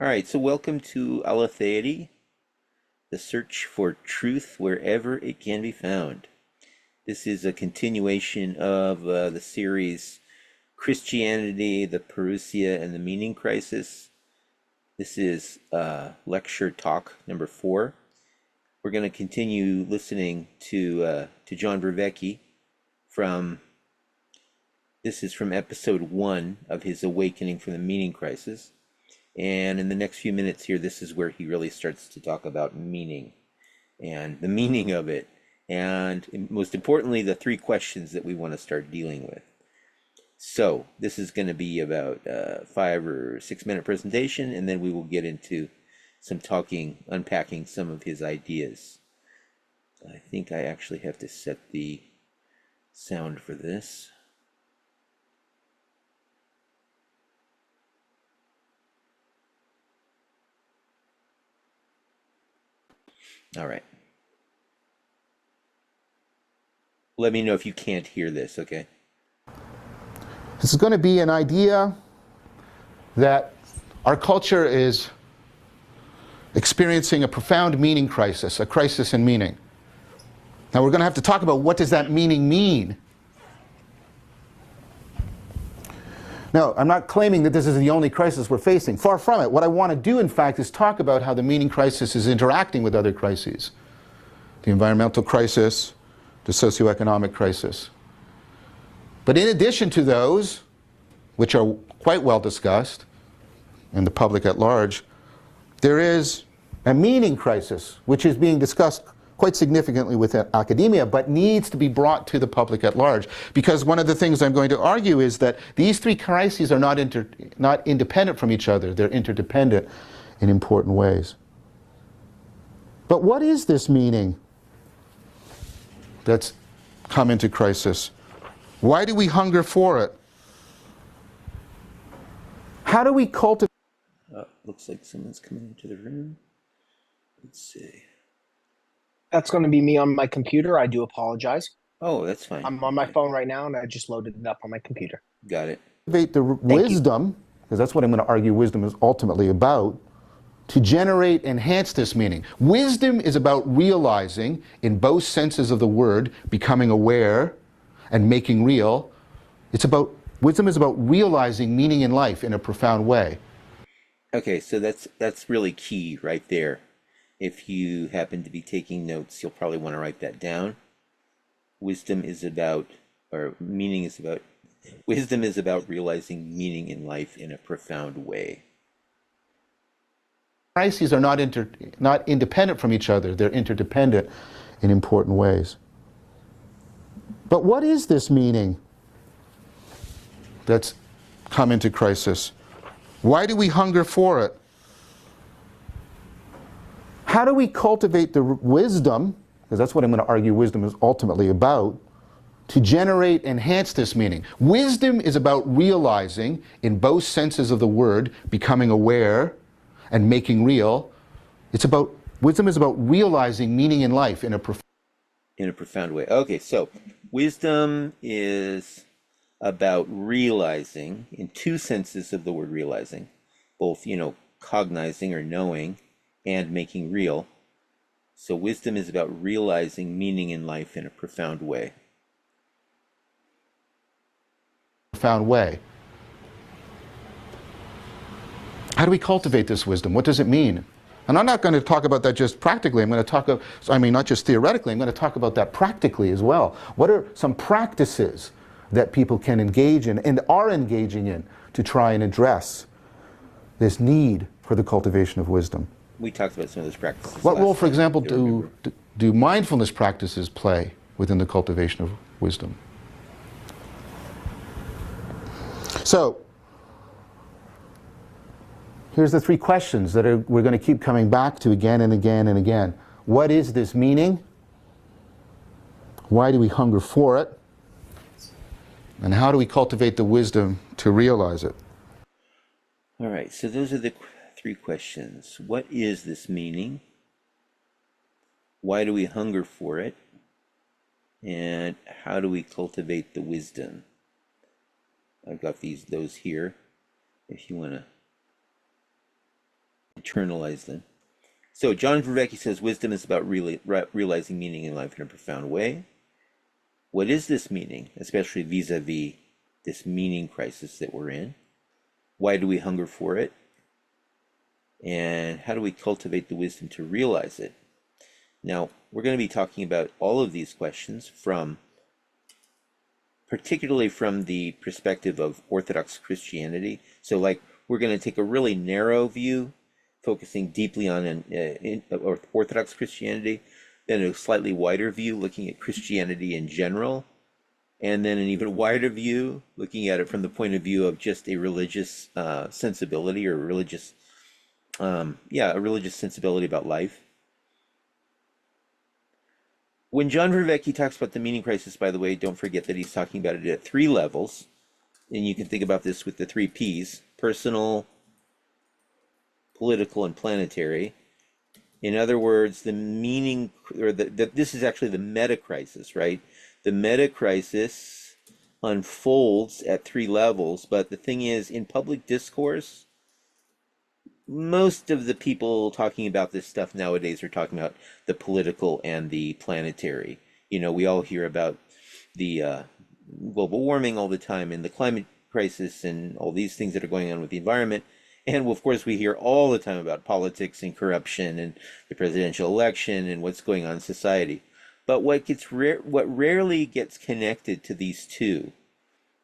All right, so welcome to Aletheity, the search for truth wherever it can be found. This is a continuation of the series Christianity, the Parousia, and the Meaning Crisis. This is lecture talk number 4. We're going to continue listening to John Vervecchi from, this is from episode 1 of his Awakening from the Meaning Crisis. And in the next few minutes here, this is where he really starts to talk about meaning and the meaning of it. And most importantly, the 3 questions that we want to start dealing with. So this is going to be about a 5 or 6 minute presentation, and then we will get into some talking, unpacking some of his ideas. I think I actually have to set the sound for this. All right. Let me know if you can't hear this, okay? This is going to be an idea that our culture is experiencing a profound meaning crisis, a crisis in meaning. Now we're going to have to talk about what does that meaning mean. Now, I'm not claiming that this is the only crisis we're facing. Far from it. What I want to do, in fact, is talk about how the meaning crisis is interacting with other crises. The environmental crisis, the socioeconomic crisis. But in addition to those, which are quite well discussed in the public at large, there is a meaning crisis, which is being discussed quite significantly within academia, but needs to be brought to the public at large. Because one of the things I'm going to argue is that these 3 crises are not independent from each other. They're interdependent in important ways. But what is this meaning that's come into crisis? Why do we hunger for it? How do we cultivate? Looks like someone's coming into the room. Let's see. That's going to be me on my computer. I do apologize. Oh, that's fine. I'm on my phone right now, and I just loaded it up on my computer. Got it. Cultivate the wisdom, because that's what I'm going to argue wisdom is ultimately about, to generate, enhance this meaning. Wisdom is about realizing, in both senses of the word, becoming aware and making real. Wisdom is about realizing meaning in life in a profound way. Okay, so that's really key right there. If you happen to be taking notes, you'll probably want to write that down. Wisdom is about realizing meaning in life in a profound way. Crises are not independent from each other. They're interdependent in important ways. But what is this meaning that's come into crisis? Why do we hunger for it? How do we cultivate the wisdom, because that's what I'm going to argue wisdom is ultimately about, to generate, enhance this meaning? Wisdom is about realizing, in both senses of the word, becoming aware and making real. Wisdom is about realizing meaning in life in a profound way. Okay, so wisdom is about realizing, in 2 senses of the word realizing, both, cognizing or knowing and making real. So wisdom is about realizing meaning in life in a profound way. Profound way. How do we cultivate this wisdom? What does it mean? And I'm not going to talk about that just practically. I'm going to talk about, not just theoretically, I'm going to talk about that practically as well. What are some practices that people can engage in and are engaging in to try and address this need for the cultivation of wisdom? We talked about some of those practices. What role, for example, do mindfulness practices play within the cultivation of wisdom? So, here's the 3 questions that we're going to keep coming back to again and again and again. What is this meaning? Why do we hunger for it? And how do we cultivate the wisdom to realize it? All right, so those are the 3 questions. What is this meaning? Why do we hunger for it? And how do we cultivate the wisdom? I've got those here if you want to eternalize them. So John Vervaeke says wisdom is about realizing meaning in life in a profound way. What is this meaning, especially vis-a-vis this meaning crisis that we're in? Why do we hunger for it? And how do we cultivate the wisdom to realize it? Now, we're going to be talking about all of these questions particularly from the perspective of Orthodox Christianity. So like, we're going to take a really narrow view, focusing deeply on Orthodox Christianity, then a slightly wider view, looking at Christianity in general, and then an even wider view, looking at it from the point of view of just a religious sensibility, or a religious sensibility about life. When John Vervaeke talks about the meaning crisis, by the way, don't forget that he's talking about it at 3 levels. And you can think about this with the 3 Ps: personal, political, and planetary. In other words, the meaning, or this is actually the meta crisis, right? The meta crisis unfolds at 3 levels, but the thing is, in public discourse, most of the people talking about this stuff nowadays are talking about the political and the planetary. You know, we all hear about the global warming all the time, and the climate crisis, and all these things that are going on with the environment. And of course, we hear all the time about politics and corruption and the presidential election and what's going on in society. But what rarely gets connected to these two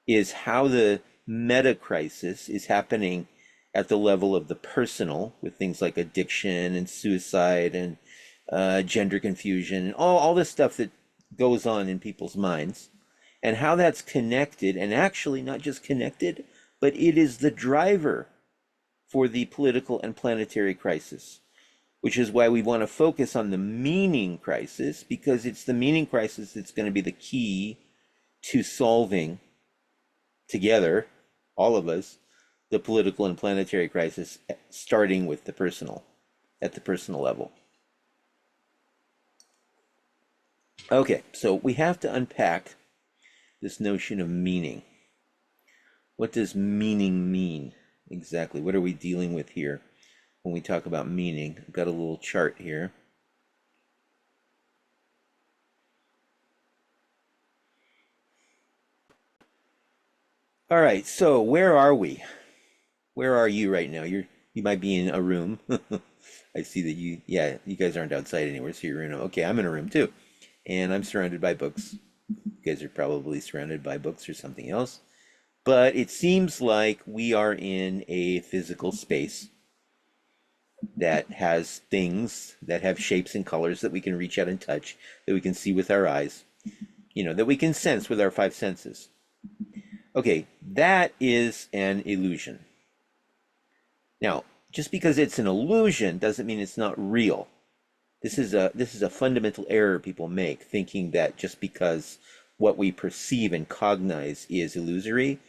is how the meta crisis is happening at the level of the personal, with things like addiction and suicide and gender confusion and all this stuff that goes on in people's minds, and how that's connected, and actually not just connected, but it is the driver for the political and planetary crisis, which is why we want to focus on the meaning crisis, because it's the meaning crisis that's going to be the key to solving together, all of us, the political and planetary crisis, starting with the personal, at the personal level. Okay, so we have to unpack this notion of meaning. What does meaning mean exactly? What are we dealing with here when we talk about meaning? I've got a little chart here. All right, so where are we? Where are you right now? You might be in a room. I see that you guys aren't outside anywhere, so you're in okay, I'm in a room too. And I'm surrounded by books. You guys are probably surrounded by books or something else. But it seems like we are in a physical space that has things that have shapes and colors that we can reach out and touch, that we can see with our eyes, that we can sense with our 5 senses. Okay, that is an illusion. Now, just because it's an illusion doesn't mean it's not real. This is a fundamental error people make, thinking that just because what we perceive and cognize is illusory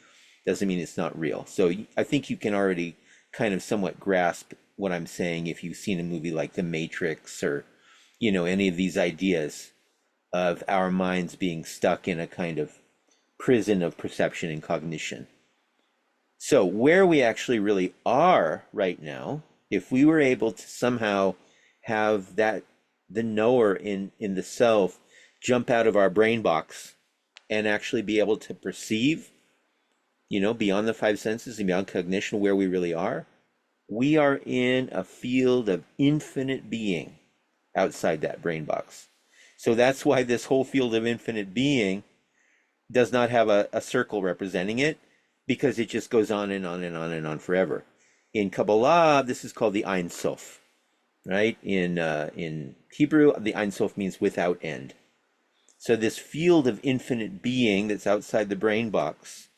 doesn't mean it's not real. So I think you can already kind of somewhat grasp what I'm saying if you've seen a movie like The Matrix, or any of these ideas of our minds being stuck in a kind of prison of perception and cognition. So where we actually really are right now, if we were able to somehow have the knower in the self jump out of our brain box and actually be able to perceive, beyond the 5 senses and beyond cognition, where we really are, we are in a field of infinite being outside that brain box. So that's why this whole field of infinite being does not have a circle representing it, because it just goes on and on and on and on forever. In Kabbalah, this is called the Ein Sof, right? In Hebrew, the Ein Sof means without end. So this field of infinite being that's outside the brain box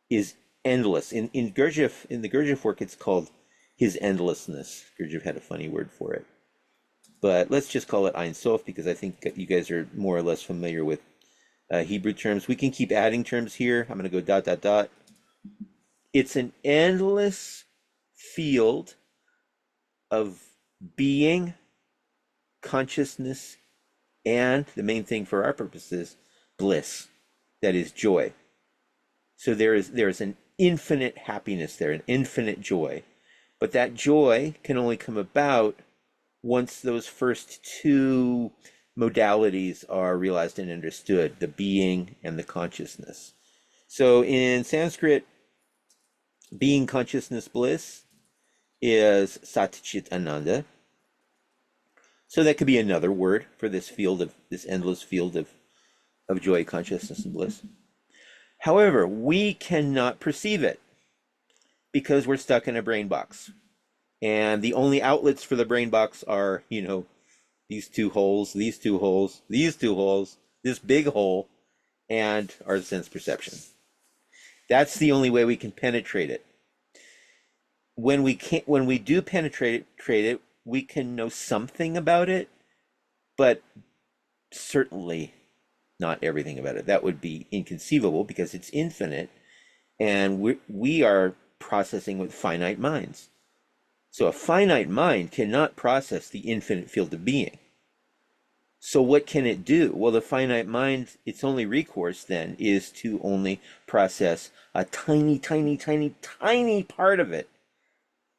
is endless. In the Gurdjieff work, it's called his endlessness. Gurdjieff had a funny word for it. But let's just call it Ein Sof, because I think you guys are more or less familiar with Hebrew terms. We can keep adding terms here. I'm going to go ... It's an endless field of being, consciousness, and the main thing for our purposes, bliss. That is joy. So there is an infinite happiness there, an infinite joy. But that joy can only come about once those first two modalities are realized and understood, the being and the consciousness. So in Sanskrit, being, consciousness, bliss is Sat Chit Ananda. So that could be another word for this field of this endless field of joy, consciousness, and bliss. However, we cannot perceive it because we're stuck in a brain box. And the only outlets for the brain box are, these two holes, these two holes, these two holes, this big hole, and our sense perception. That's the only way we can penetrate it. When we do penetrate it, we can know something about it, but certainly not everything about it. That would be inconceivable because it's infinite, and we are processing with finite minds. So a finite mind cannot process the infinite field of being. So what can it do? Well, the finite mind, its only recourse then is to only process a tiny, tiny, tiny, tiny part of it.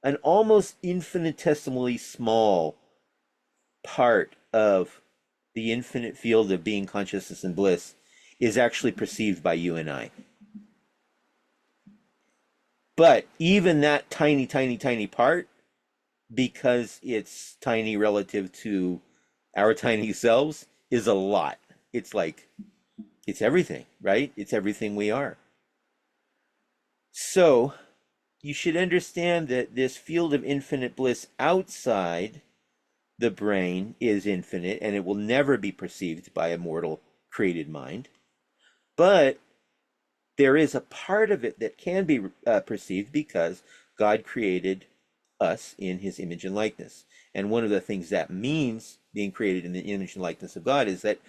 An almost infinitesimally small part of the infinite field of being, consciousness, and bliss is actually perceived by you and I. But even that tiny, tiny, tiny part, because it's tiny relative to our tiny selves, is a lot. It's everything, right? It's everything we are. So you should understand that this field of infinite bliss outside the brain is infinite, and it will never be perceived by a mortal created mind. But there is a part of it that can be perceived because God created us in his image and likeness. And one of the things that means being created in the image and likeness of God is that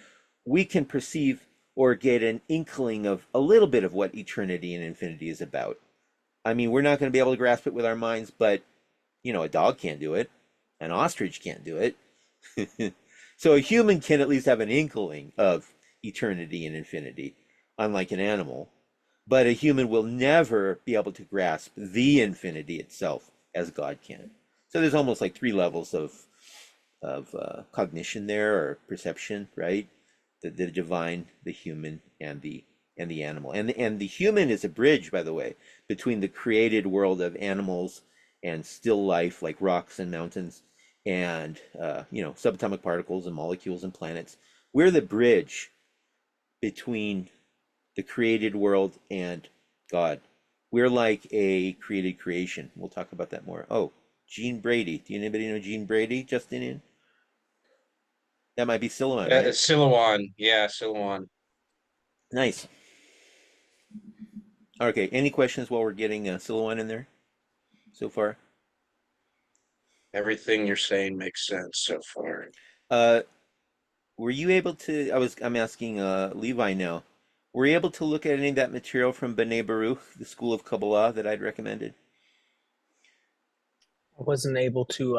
we can perceive or get an inkling of a little bit of what eternity and infinity is about. I mean, we're not going to be able to grasp it with our minds, but, a dog can't do it. An ostrich can't do it. So a human can at least have an inkling of eternity and infinity, unlike an animal. But a human will never be able to grasp the infinity itself as God can. So there's almost like three levels of cognition there, or perception, right? The divine, the human, and the animal. And the human is a bridge, by the way, between the created world of animals and still life like rocks and mountains and subatomic particles and molecules and planets. We're the bridge between the created world and God. We're like a created creation. We'll talk about that more. Oh, Gene Brady. Do anybody know Gene Brady, Justinian? That might be Silouan, right? Silouan. Yeah, Silouan. Nice. Okay, any questions while we're getting Silouan in there so far? Everything you're saying makes sense so far. Uh, were you able to, I'm asking Levi now, were you able to look at any of that material from B'nai Baruch, the School of Kabbalah that I'd recommended? I wasn't able to.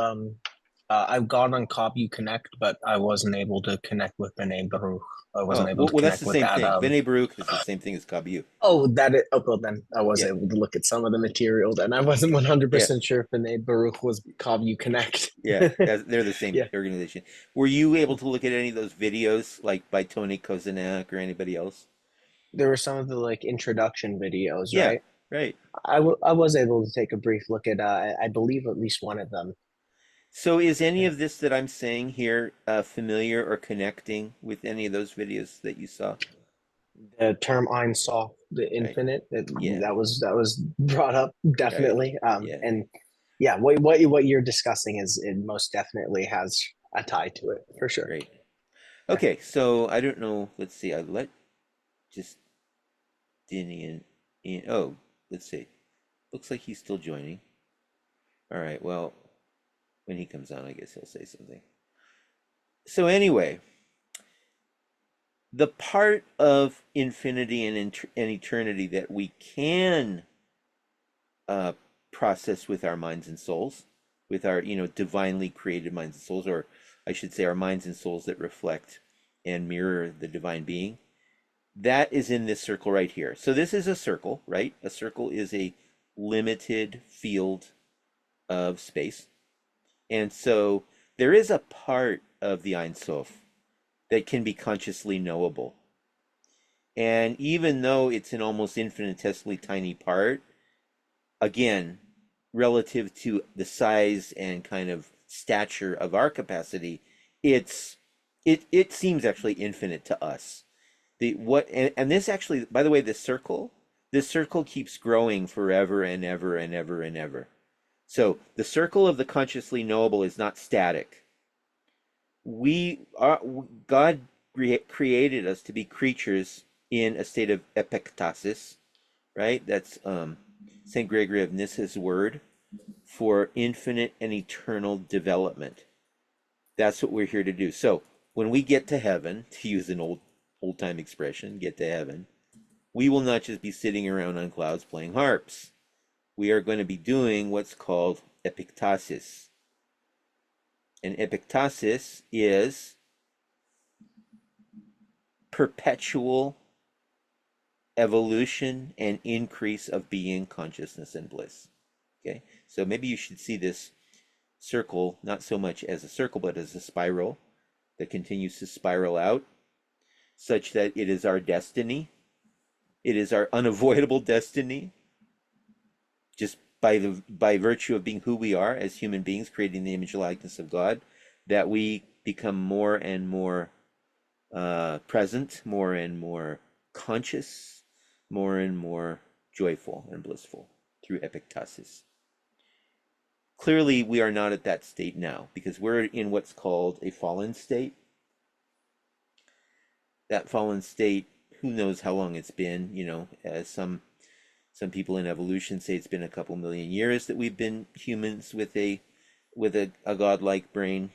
I've got on Copy Connect, but I wasn't able to connect with B'nai Baruch. I wasn't Oh, able to well, that's connect the with same that. thing. B'nai Baruch is the same thing as Kabiyu. Oh, that is. Oh, well, then I was Yeah, able to look at some of the material. Then I wasn't yeah, 100% sure if B'nai Baruch was Copy Connect. yeah. They're the same Yeah, organization. Were you able to look at any of those videos, like by Tony Kozenak or anybody else? there were some of the introduction videos, Yeah, right? right. I was able to take a brief look at. I believe at least one of them. So is any of this that I'm saying here familiar or connecting with any of those videos that you saw? The term Ein Sof, the Right. infinite, Yeah, that was brought up right. definitely. Yeah, And yeah, what you're discussing is it most definitely has a tie to it for sure. great. Yeah. Okay, so I don't know. Let's see. I let Justinian in. Oh, let's see. Looks like he's still joining. All right, well, when he comes on, I guess he'll say something. So anyway, the part of infinity and eternity that we can uh, process with our minds and souls, with our divinely created minds and souls, or I should say our minds and souls that reflect and mirror the divine being, that is in this circle right here. So this is a circle, right? A circle is a limited field of space. And so there is a part of the Ein Sof that can be consciously knowable. And even though it's an almost infinitesimally tiny part, again, relative to the size and kind of stature of our capacity, it seems actually infinite to us. And this actually, by the way, this circle keeps growing forever and ever and ever and ever. So the circle of the consciously knowable is not static. God created us to be creatures in a state of epektasis, right? That's St. Gregory of Nyssa's word for infinite and eternal development. That's what we're here to do. So when we get to heaven, to use an old time expression, get to heaven, we will not just be sitting around on clouds playing harps. We are going to be doing what's called epiktasis. And epiktasis is perpetual evolution and increase of being, consciousness, and bliss. Okay, so maybe you should see this circle not so much as a circle, but as a spiral that continues to spiral out, such that it is our destiny. It is our unavoidable destiny, just by virtue of being who we are as human beings, creating the image and likeness of God, that we become more and more present, more and more conscious, more and more joyful and blissful through epiktasis. Clearly, we are not at that state now because we're in what's called a fallen state. That fallen state, who knows how long it's been, as some people in evolution say it's been a couple million years that we've been humans with a godlike brain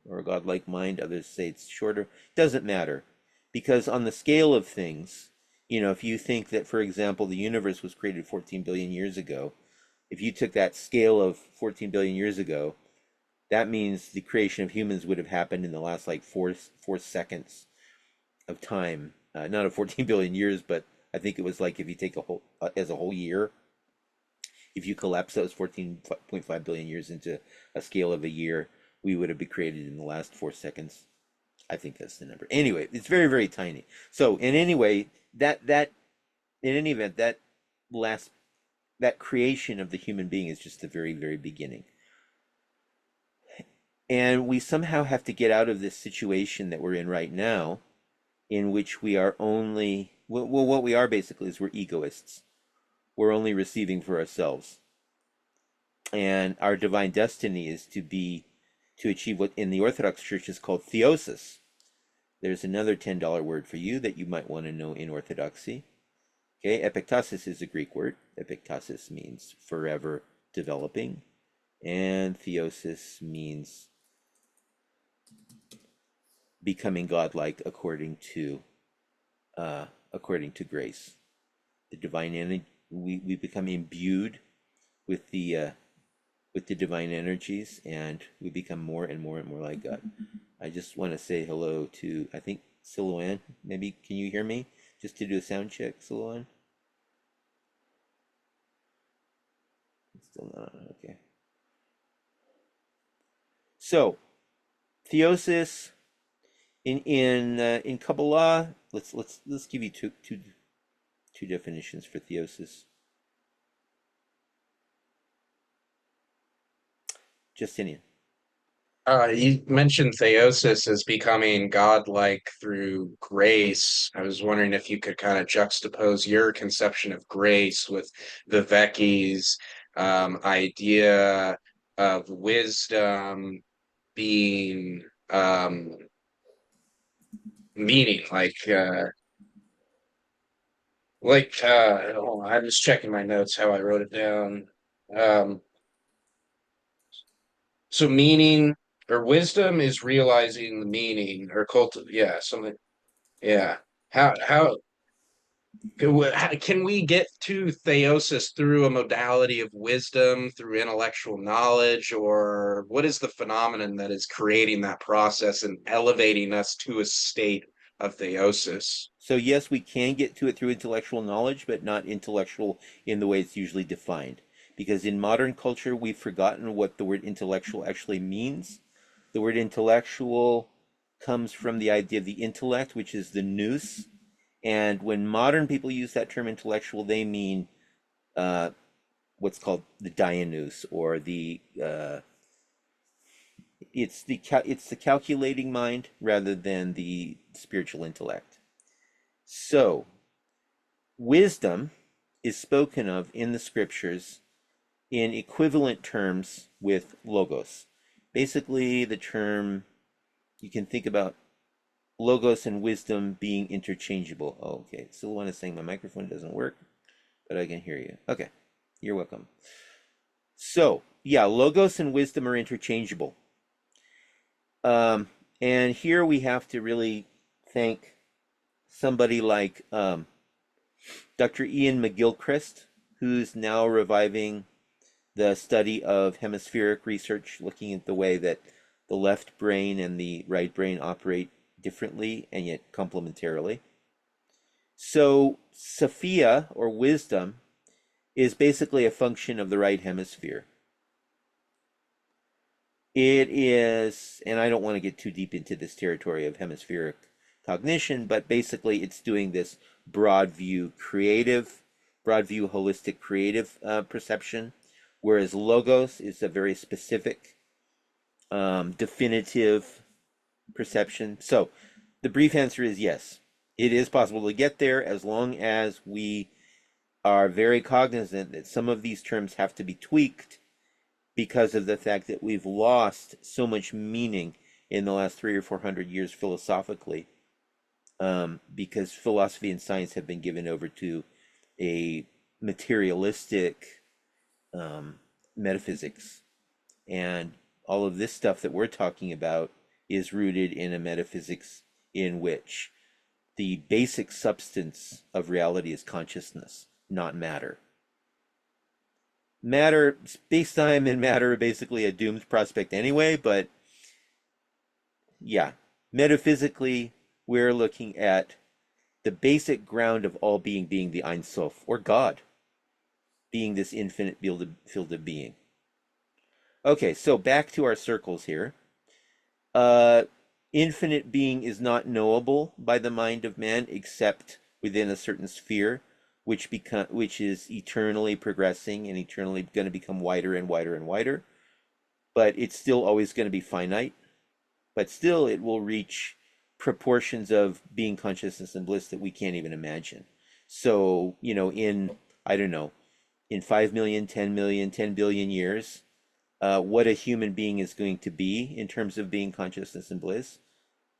or a godlike mind. Others say it's shorter. Doesn't matter, because on the scale of things, if you think that, for example, the universe was created 14 billion years ago, if you took that scale of 14 billion years ago, that means the creation of humans would have happened in the last like four seconds of time. Not of 14 billion years, but I think it was like if you take a whole year, if you collapse those 14.5 billion years into a scale of a year, we would have been created in the last 4 seconds. I think that's the number. Anyway, it's very, very tiny. So in any way, that in any event, that creation of the human being is just the very, very beginning. And we somehow have to get out of this situation that we're in right now, in which we are only, what we are basically is we're egoists. We're only receiving for ourselves. And our divine destiny is to achieve what in the Orthodox Church is called theosis. There's another $10 word for you that you might want to know in Orthodoxy. Okay, epiktasis is a Greek word. Epiktasis means forever developing, and theosis means becoming godlike according to grace. The divine energy, we become imbued with the divine energies, and we become more and more and more like God. I just want to say hello to, I think, Silouan. Maybe can you hear me? Just to do a sound check, Silouan. Still not on. Okay. So, theosis in Kabbalah. Let's give you two definitions for theosis. Justinian. You mentioned theosis as becoming godlike through grace. I was wondering if you could kind of juxtapose your conception of grace with Vivek's idea of wisdom being meaning, hold on, I'm just checking my notes how I wrote it down. So meaning or wisdom is realizing the meaning or something. Yeah. How can we get to theosis through a modality of wisdom, through intellectual knowledge, or what is the phenomenon that is creating that process and elevating us to a state of theosis? So yes, we can get to it through intellectual knowledge, but not intellectual in the way it's usually defined. because in modern culture we've forgotten what the word intellectual actually means. The word intellectual comes from the idea of the intellect, which is the nous. And when modern people use that term intellectual, they mean what's called the Dianous, or the it's the calculating mind rather than the spiritual intellect. So wisdom is spoken of in the scriptures in equivalent terms with logos. Basically, the term, you can think about logos and wisdom being interchangeable. Oh, okay. Silwan is saying my microphone doesn't work, but I can hear you. Okay, you're welcome. So, yeah, logos and wisdom are interchangeable. And here we have to really thank somebody like Dr. Ian McGilchrist, who's now reviving the study of hemispheric research, looking at the way that the left brain and the right brain operate differently and yet complementarily. So Sophia, or wisdom, is basically a function of the right hemisphere. It is, and I don't want to get too deep into this territory of hemispheric cognition, but basically it's doing this broad view holistic creative perception, whereas logos is a very specific, definitive perception. So the brief answer is yes, it is possible to get there, as long as we are very cognizant that some of these terms have to be tweaked because of the fact that we've lost so much meaning in the last 300 or 400 years philosophically, because philosophy and science have been given over to a materialistic metaphysics. And all of this stuff that we're talking about is rooted in a metaphysics in which the basic substance of reality is consciousness, not matter. Matter, space-time and matter are basically a doomed prospect anyway, but yeah, metaphysically, we're looking at the basic ground of all being the Ein Sof, or God, being this infinite field of being. Okay, so back to our circles here. Infinite being is not knowable by the mind of man except within a certain sphere, which is eternally progressing and eternally going to become wider and wider and wider. But it's still always going to be finite. But still, it will reach proportions of being, consciousness, and bliss that we can't even imagine. So, in 5 million, 10 million, 10 billion years, what a human being is going to be in terms of being, consciousness, and bliss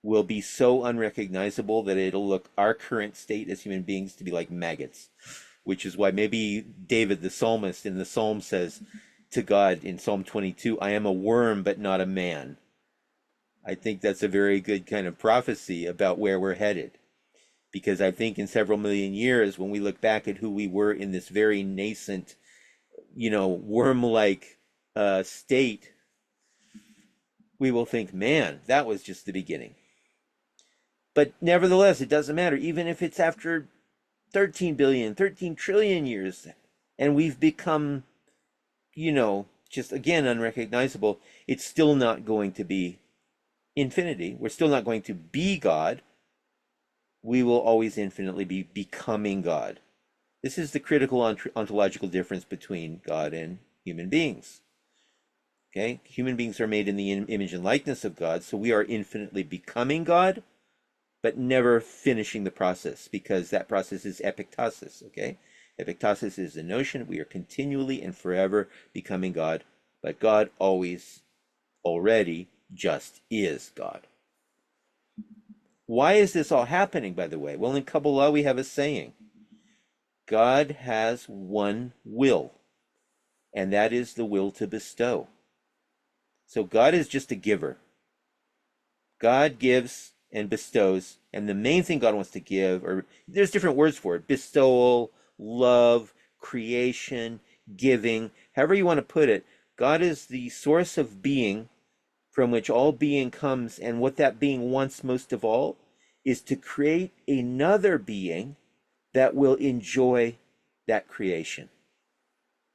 will be so unrecognizable that it'll look our current state as human beings to be like maggots, which is why maybe David the psalmist in the psalm says to God in Psalm 22, I am a worm but not a man. I think that's a very good kind of prophecy about where we're headed, because I think in several million years, when we look back at who we were in this very nascent, worm-like state, we will think, man, that was just the beginning. But nevertheless, it doesn't matter. Even if it's after 13 billion, 13 trillion years, and we've become, just again, unrecognizable, it's still not going to be infinity. We're still not going to be God. We will always infinitely be becoming God. This is the critical ontological difference between God and human beings. Okay? Human beings are made in the image and likeness of God, so we are infinitely becoming God, but never finishing the process, because that process is epictasis, okay? Epictasis is the notion we are continually and forever becoming God, but God already just is God. Why is this all happening, by the way? Well, in Kabbalah we have a saying, God has one will, and that is the will to bestow. So God is just a giver. God gives and bestows, and the main thing God wants to give, or there's different words for it, bestowal, love, creation, giving, however you want to put it. God is the source of being from which all being comes, and what that being wants most of all is to create another being that will enjoy that creation.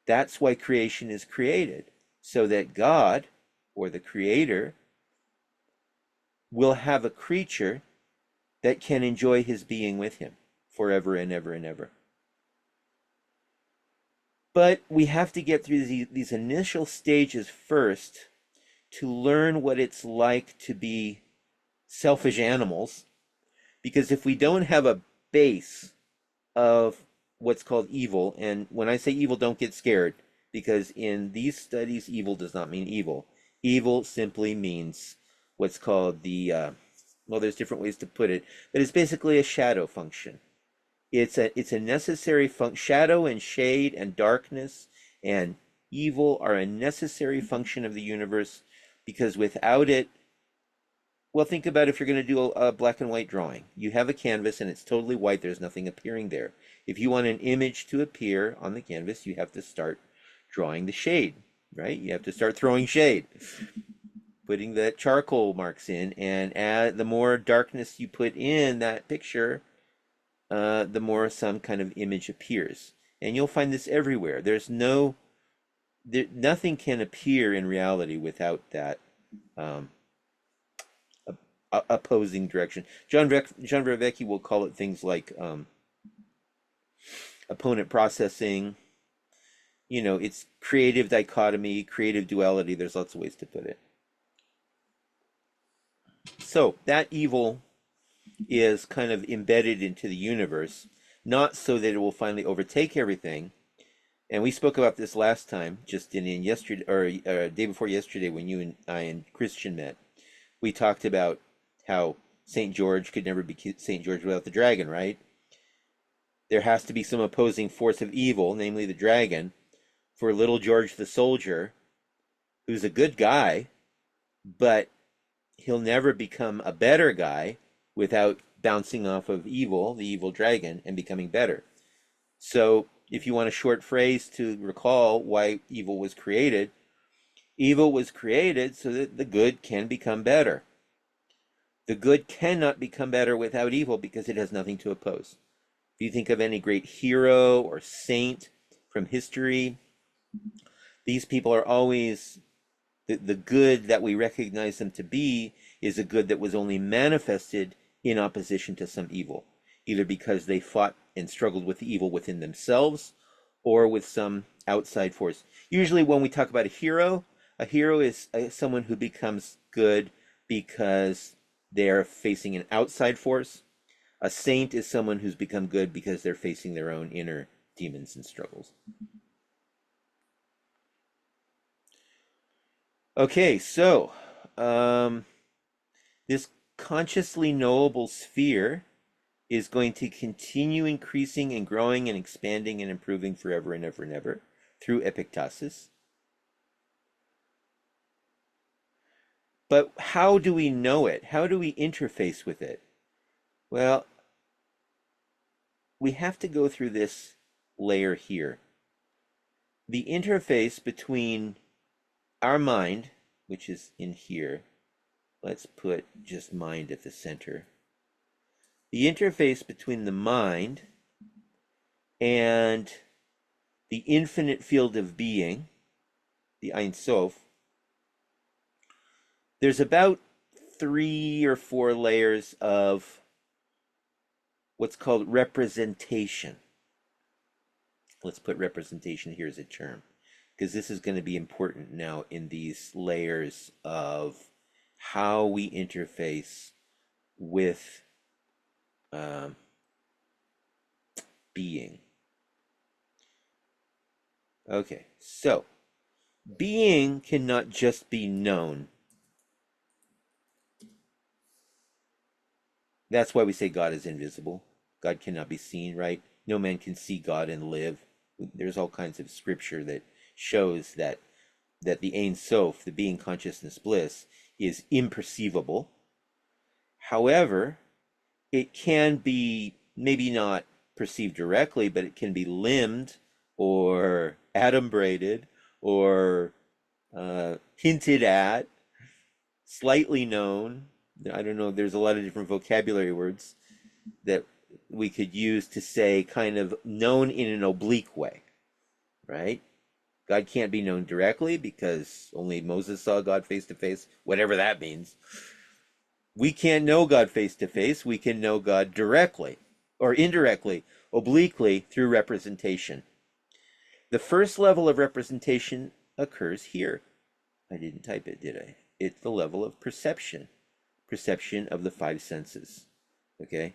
That's why creation is created, so that God, or the Creator, will have a creature that can enjoy his being with him forever and ever and ever. But we have to get through these initial stages first to learn what it's like to be selfish animals, because if we don't have a base of what's called evil, and when I say evil, don't get scared, because in these studies, evil does not mean evil. Evil simply means what's called the, well, there's different ways to put it, but it's basically a shadow function. It's a necessary function. Shadow and shade and darkness and evil are a necessary function of the universe, because without it, well, think about if you're going to do a black and white drawing. You have a canvas and it's totally white. There's nothing appearing there. If you want an image to appear on the canvas, you have to start drawing the shade, right? You have to start throwing shade, putting the charcoal marks in, and the more darkness you put in that picture, the more some kind of image appears. And you'll find this everywhere. Nothing can appear in reality without that opposing direction. John Vervaeke will call it things like opponent processing. It's creative dichotomy, creative duality. There's lots of ways to put it. So that evil is kind of embedded into the universe, not so that it will finally overtake everything. And we spoke about this last time, just in yesterday, or day before yesterday, when you and I and Christian met. We talked about how St. George could never be St. George without the dragon, right? There has to be some opposing force of evil, namely the dragon, for little George the soldier, who's a good guy, but he'll never become a better guy without bouncing off of evil, the evil dragon, and becoming better. So if you want a short phrase to recall why evil was created so that the good can become better. The good cannot become better without evil, because it has nothing to oppose. If you think of any great hero or saint from history, these people are always, the good that we recognize them to be is a good that was only manifested in opposition to some evil, either because they fought and struggled with the evil within themselves or with some outside force. Usually when we talk about a hero is someone who becomes good because they are facing an outside force. A saint is someone who's become good because they're facing their own inner demons and struggles. Okay, so this consciously knowable sphere is going to continue increasing and growing and expanding and improving forever and ever and ever through epictasis. But how do we know it? How do we interface with it? Well, we have to go through this layer here. The interface between our mind, which is in here, let's put just mind at the center. The interface between the mind and the infinite field of being, the Ein Sof, there's about 3 or 4 layers of what's called representation. Let's put representation here as a term, because this is going to be important now in these layers of how we interface with being. Okay, so being cannot just be known. That's why we say God is invisible. God cannot be seen, right? No man can see God and live. There's all kinds of scripture that shows that the Ein Sof, the being consciousness bliss, is imperceivable. However, it can be maybe not perceived directly, but it can be limbed or adumbrated or hinted at, slightly known. I don't know, there's a lot of different vocabulary words that we could use to say kind of known in an oblique way, right? God can't be known directly because only Moses saw God face to face, whatever that means. We can't know God face to face. We can know God directly or indirectly, obliquely, through representation. The first level of representation occurs here. I didn't type it, did I? It's the level of perception. Perception of the five senses. Okay?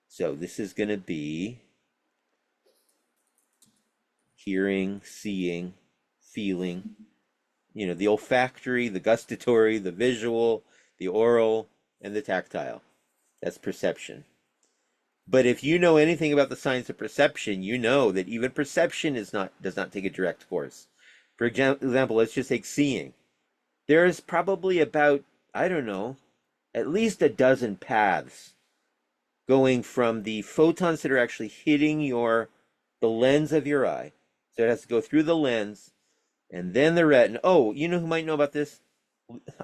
So this is going to be hearing, seeing, feeling, the olfactory, the gustatory, the visual, the oral, and the tactile. That's perception. But if you know anything about the science of perception, you know that even perception does not take a direct course. For example, let's just take seeing. There is probably about, I don't know, at least a dozen paths going from the photons that are actually hitting the lens of your eye. So it has to go through the lens and then the retina. Oh, you know who might know about this?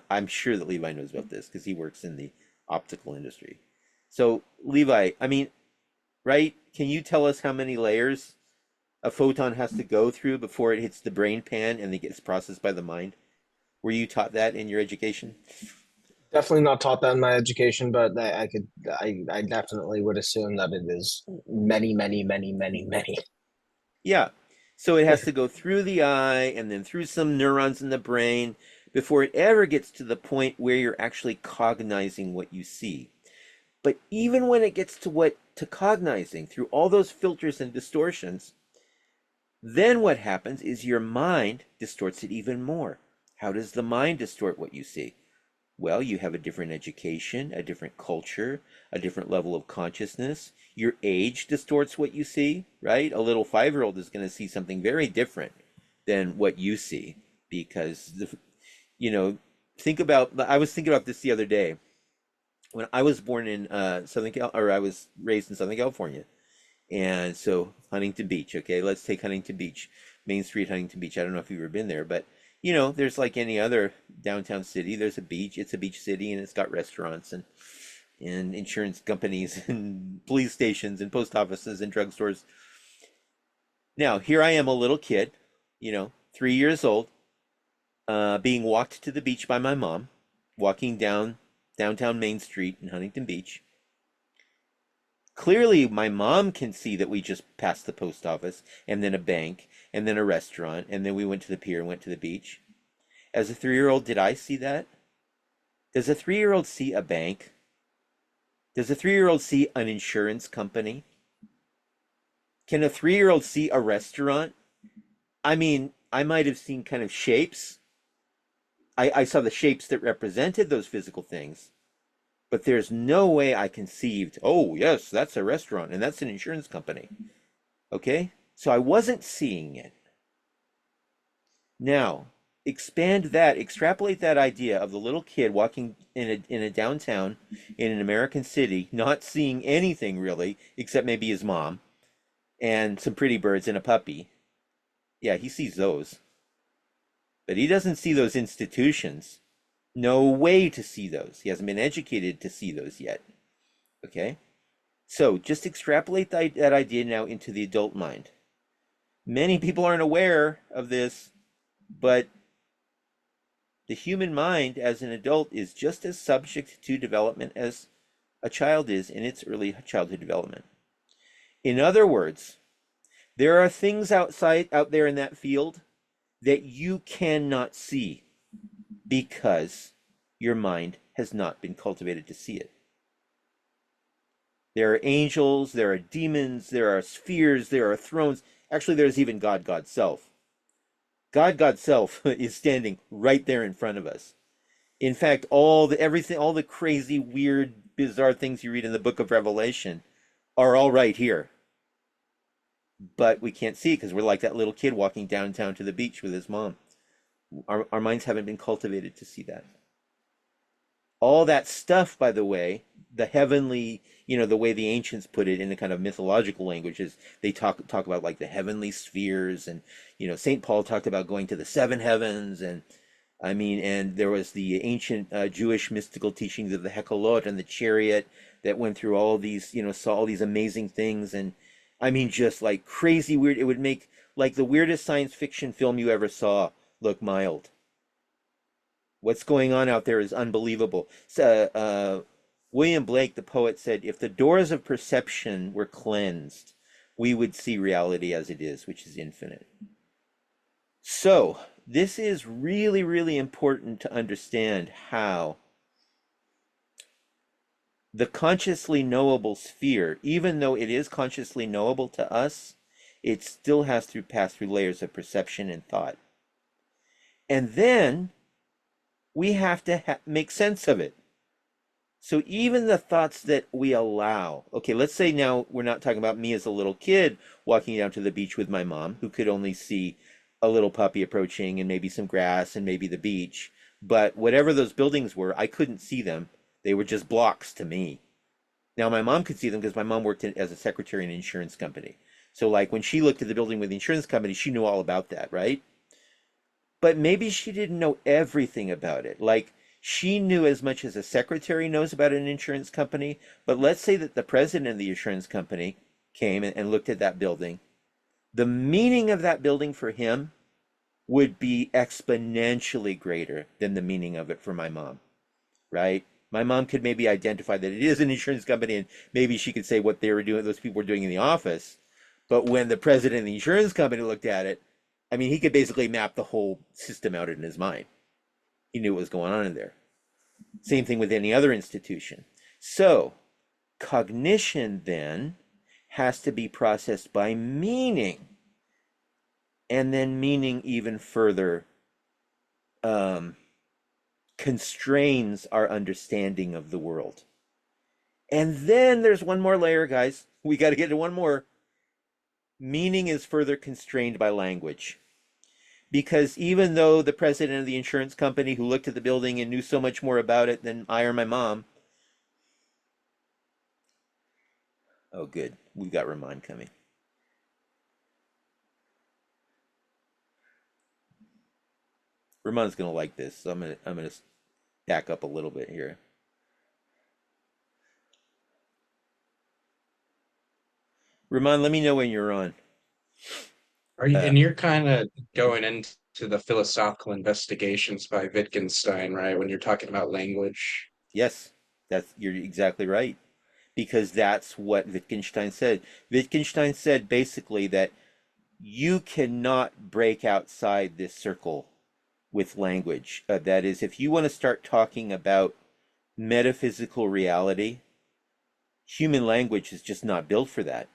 I'm sure that Levi knows about this because he works in the optical industry. So Levi, right? Can you tell us how many layers a photon has to go through before it hits the brain pan and then gets processed by the mind? Were you taught that in your education? Definitely not taught that in my education, but I definitely would assume that it is many, many, many, many, many. Yeah. So it has to go through the eye and then through some neurons in the brain before it ever gets to the point where you're actually cognizing what you see. But even when it gets to cognizing through all those filters and distortions, then what happens is your mind distorts it even more. How does the mind distort what you see? Well, you have a different education, a different culture, a different level of consciousness. Your age distorts what you see, right? A little 5-year-old is going to see something very different than what you see because, think about, I was thinking about this the other day. When I was born in I was raised in Southern California. And so Huntington Beach, okay, let's take Huntington Beach, Main Street, Huntington Beach. I don't know if you've ever been there, but there's like any other downtown city. There's a beach. It's a beach city, and it's got restaurants and insurance companies and police stations and post offices and drugstores. Now, here I am, a little kid, 3 years old, being walked to the beach by my mom, walking down downtown Main Street in Huntington Beach. Clearly, my mom can see that we just passed the post office and then a bank and then a restaurant and then we went to the pier and went to the beach. As a 3-year-old, did I see that? Does a 3-year-old see a bank? Does a 3-year-old see an insurance company? Can a 3-year-old see a restaurant? I might have seen kind of shapes. I saw the shapes that represented those physical things. But there's no way I conceived, oh, yes, that's a restaurant and that's an insurance company. Okay? So I wasn't seeing it. Now, extrapolate that idea of the little kid walking in a downtown in an American city, not seeing anything really, except maybe his mom and some pretty birds and a puppy. Yeah, he sees those. But he doesn't see those institutions. No way to see those. He hasn't been educated to see those yet. Okay? So just extrapolate that idea now into the adult mind. Many people aren't aware of this, but the human mind as an adult is just as subject to development as a child is in its early childhood development. In other words, there are things out there in that field that you cannot see because your mind has not been cultivated to see it. There are angels, there are demons, there are spheres, there are thrones. Actually, there's even God Self. God Self is standing right there in front of us. In fact, all the crazy, weird, bizarre things you read in the book of Revelation are all right here. But we can't see it because we're like that little kid walking downtown to the beach with his mom. Our minds haven't been cultivated to see that. All that stuff, by the way, the heavenly, the way the ancients put it in the kind of mythological languages, they talk about like the heavenly spheres, and St. Paul talked about going to the 7 heavens, and and there was the ancient Jewish mystical teachings of the Heckalot and the chariot that went through all these, saw all these amazing things, and just like crazy weird. It would make like the weirdest science fiction film you ever saw look mild. What's going on out there is unbelievable. So, William Blake, the poet, said, if the doors of perception were cleansed, we would see reality as it is, which is infinite. So, this is really, really important to understand how the consciously knowable sphere, even though it is consciously knowable to us, it still has to pass through layers of perception and thought. And then we have to make sense of it. So even the thoughts that we allow, okay, let's say now we're not talking about me as a little kid walking down to the beach with my mom, who could only see a little puppy approaching and maybe some grass and maybe the beach. But whatever those buildings were, I couldn't see them. They were just blocks to me. Now my mom could see them because my mom worked as a secretary in an insurance company. So like when she looked at the building with the insurance company, she knew all about that, right? But maybe she didn't know everything about it. Like she knew as much as a secretary knows about an insurance company. But let's say that the president of the insurance company came and looked at that building. The meaning of that building for him would be exponentially greater than the meaning of it for my mom, right? My mom could maybe identify that it is an insurance company, and maybe she could say what they were doing, those people were doing in the office. But when the president of the insurance company looked at it, I mean, he could basically map the whole system out in his mind. He knew what was going on in there. Same thing with any other institution. So cognition then has to be processed by meaning, and then meaning even further constrains our understanding of the world. And then there's one more layer, guys. We got to get to one more. Meaning is further constrained by language. Because even though the president of the insurance company who looked at the building and knew so much more about it than I or my mom. Oh, good. We've got Rahman coming. Rahman's going to like this, so I'm going to back up a little bit here. Rahman, let me know when you're on. Are you, and you're kind of going into the philosophical investigations by Wittgenstein, right? When you're talking about language. Yes, you're exactly right. Because that's what Wittgenstein said. Wittgenstein said basically that you cannot break outside this circle with language. That is, if you want to start talking about metaphysical reality, human language is just not built for that.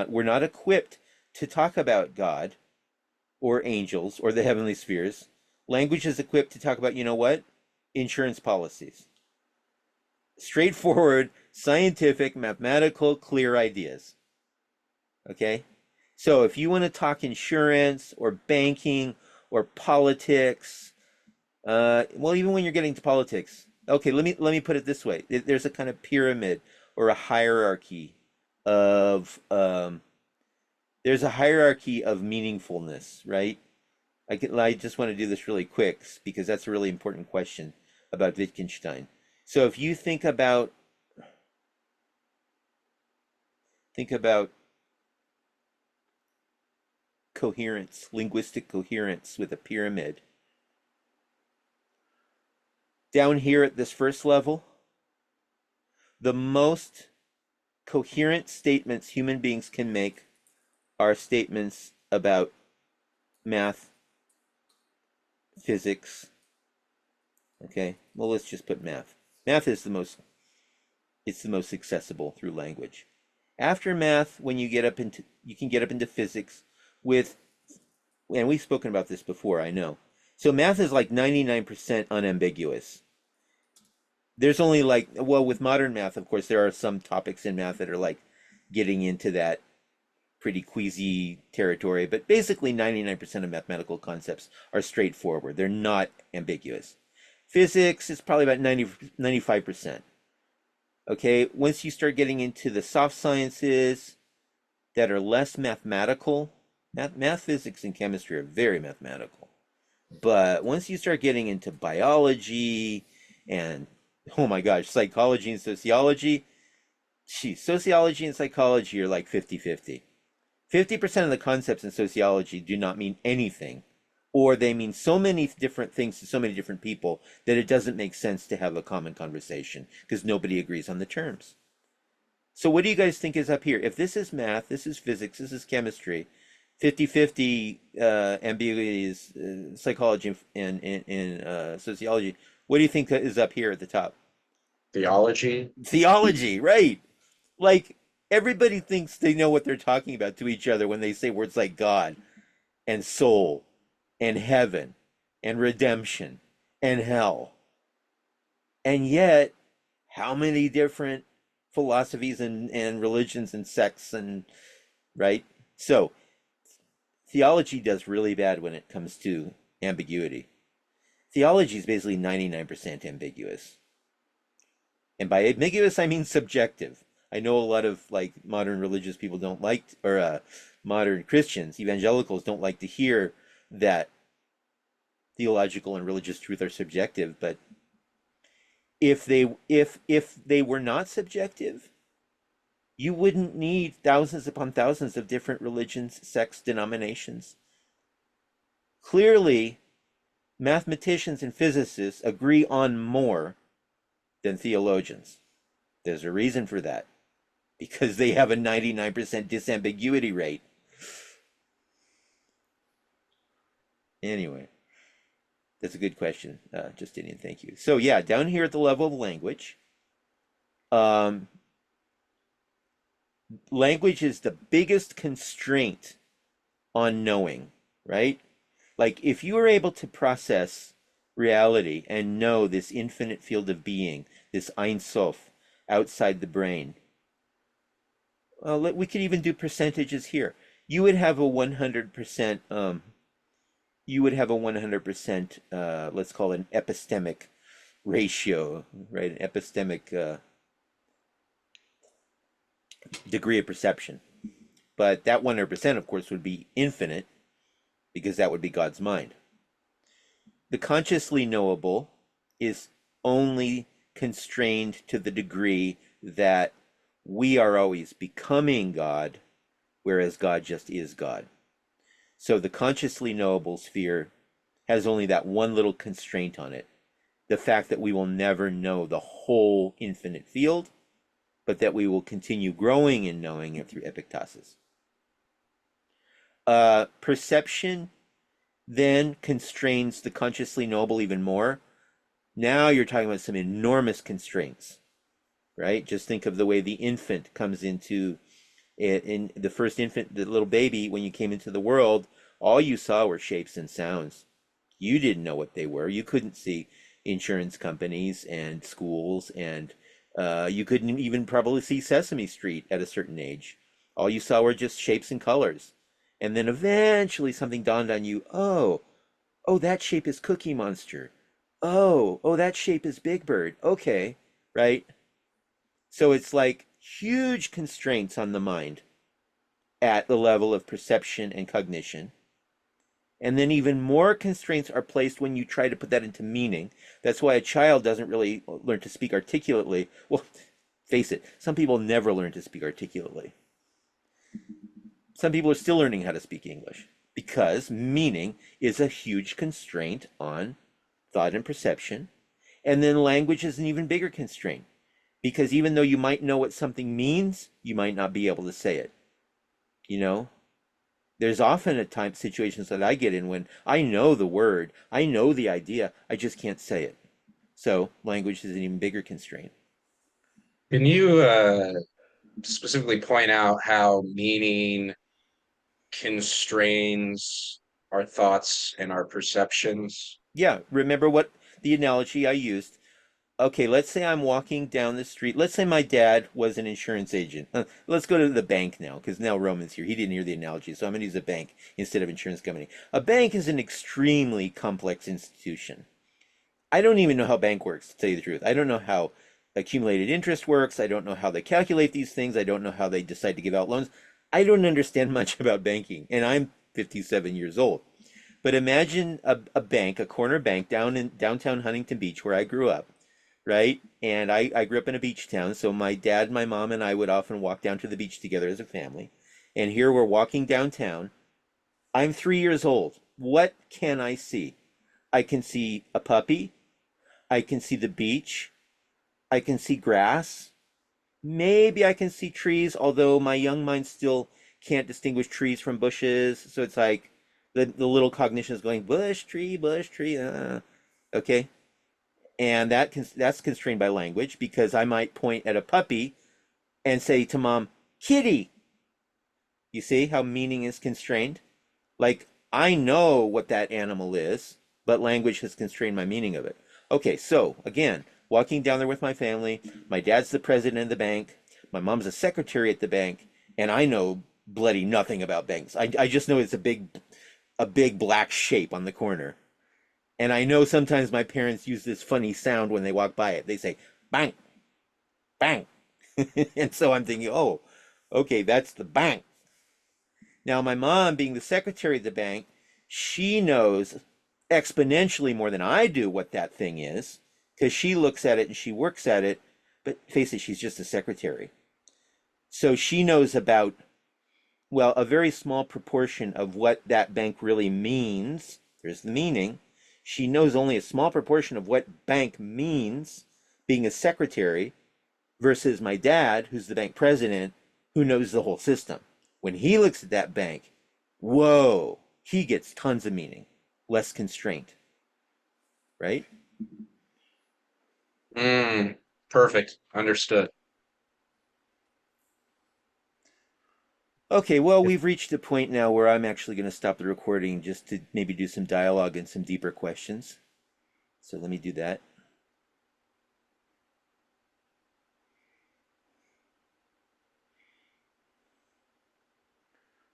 We're not equipped to talk about God or angels or the heavenly spheres. Language is equipped to talk about, you know what? Insurance policies. Straightforward, scientific, mathematical, clear ideas. Okay? So if you want to talk insurance or banking or politics, well, even when you're getting to politics, okay, let me put it this way. There's a kind of pyramid or a hierarchy of there's a hierarchy of meaningfulness, right? I just want to do this really quick because that's a really important question about Wittgenstein. So if you think about coherence, linguistic coherence with a pyramid. Down here at this first level, the most coherent statements human beings can make are statements about math, physics. Okay, well, let's just put math. Math is the most accessible through language. After math, when you can get up into physics with, and we've spoken about this before, I know. So math is like 99% unambiguous. There's only with modern math, of course, there are some topics in math that are like getting into that pretty queasy territory, but basically 99% of mathematical concepts are straightforward. They're not ambiguous. Physics is probably about 95%. Okay, once you start getting into the soft sciences that are less mathematical, math, physics, and chemistry are very mathematical. But once you start getting into biology and, oh my gosh, psychology and sociology, sociology and psychology are like 50-50. 50% of the concepts in sociology do not mean anything, or they mean so many different things to so many different people that it doesn't make sense to have a common conversation because nobody agrees on the terms. So what do you guys think is up here? If this is math, this is physics, this is chemistry, 50-50 ambiguity is psychology and sociology, what do you think is up here at the top? Theology. Theology, right? Like, everybody thinks they know what they're talking about to each other when they say words like God and soul and heaven and redemption and hell. And yet, how many different philosophies and religions and sects and, right? So, theology does really bad when it comes to ambiguity. Theology is basically 99% ambiguous. And by ambiguous, I mean subjective. I know a lot of like modern religious people don't like, or modern Christians, evangelicals don't like to hear that theological and religious truth are subjective. But if they were not subjective, you wouldn't need thousands upon thousands of different religions, sects, denominations. Clearly, mathematicians and physicists agree on more than theologians. There's a reason for that. Because they have a 99% disambiguity rate. Anyway, that's a good question, Justinian. Thank you. So yeah, down here at the level of language, language is the biggest constraint on knowing, right? Like if you are able to process reality and know this infinite field of being, this Ein Sof, outside the brain, we could even do percentages here. You would have a 100%. You would have a 100%. Let's call it an epistemic ratio, right? An epistemic degree of perception. But that 100%, of course, would be infinite, because that would be God's mind. The consciously knowable is only constrained to the degree that we are always becoming God, whereas God just is God. So the consciously knowable sphere has only that one little constraint on it. The fact that we will never know the whole infinite field, but that we will continue growing in knowing it through epictasis. Perception then constrains the consciously knowable even more. Now you're talking about some enormous constraints. Right? Just think of the way the infant comes into it. In the first infant, the little baby, when you came into the world, all you saw were shapes and sounds. You didn't know what they were. You couldn't see insurance companies and schools, and you couldn't even probably see Sesame Street at a certain age. All you saw were just shapes and colors. And then eventually something dawned on you. Oh, that shape is Cookie Monster. Oh, that shape is Big Bird. Okay, right? So it's like huge constraints on the mind at the level of perception and cognition. And then even more constraints are placed when you try to put that into meaning. That's why a child doesn't really learn to speak articulately. Well, face it, some people never learn to speak articulately. Some people are still learning how to speak English because meaning is a huge constraint on thought and perception. And then language is an even bigger constraint. Because even though you might know what something means, you might not be able to say it. You know? There's often situations that I get in when I know the word, I know the idea, I just can't say it. So language is an even bigger constraint. Can you specifically point out how meaning constrains our thoughts and our perceptions? Yeah, remember what the analogy I used. Okay, let's say I'm walking down the street. Let's say my dad was an insurance agent. Let's go to the bank now, because now Roman's here. He didn't hear the analogy, so I'm going to use a bank instead of insurance company. A bank is an extremely complex institution. I don't even know how bank works, to tell you the truth. I don't know how accumulated interest works. I don't know how they calculate these things. I don't know how they decide to give out loans. I don't understand much about banking, and I'm 57 years old. But imagine a bank, a corner bank down in downtown Huntington Beach, where I grew up. Right? And I grew up in a beach town, so my dad, my mom, and I would often walk down to the beach together as a family. And here we're walking downtown. I'm 3 years old. What can I see? I can see a puppy. I can see the beach. I can see grass. Maybe I can see trees, although my young mind still can't distinguish trees from bushes. So it's like the little cognition is going bush, tree, bush, tree. Okay. And that's constrained by language because I might point at a puppy and say to mom, kitty. You see how meaning is constrained? Like, I know what that animal is, but language has constrained my meaning of it. Okay, so again, walking down there with my family, my dad's the president of the bank, my mom's a secretary at the bank, and I know bloody nothing about banks. I just know it's a big black shape on the corner. And I know sometimes my parents use this funny sound when they walk by it. They say, bang, bang. And so I'm thinking, oh, okay, that's the bank. Now, my mom, being the secretary of the bank, she knows exponentially more than I do what that thing is because she looks at it and she works at it. But face it, she's just a secretary. So she knows about, well, a very small proportion of what that bank really means. There's the meaning. She knows only a small proportion of what bank means being a secretary versus my dad, who's the bank president, who knows the whole system. When he looks at that bank, whoa, he gets tons of meaning, less constraint, right? Perfect. Understood. Okay, well, we've reached a point now where I'm actually going to stop the recording just to maybe do some dialogue and some deeper questions. So let me do that.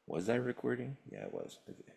Was I recording? Yeah, I was. Okay.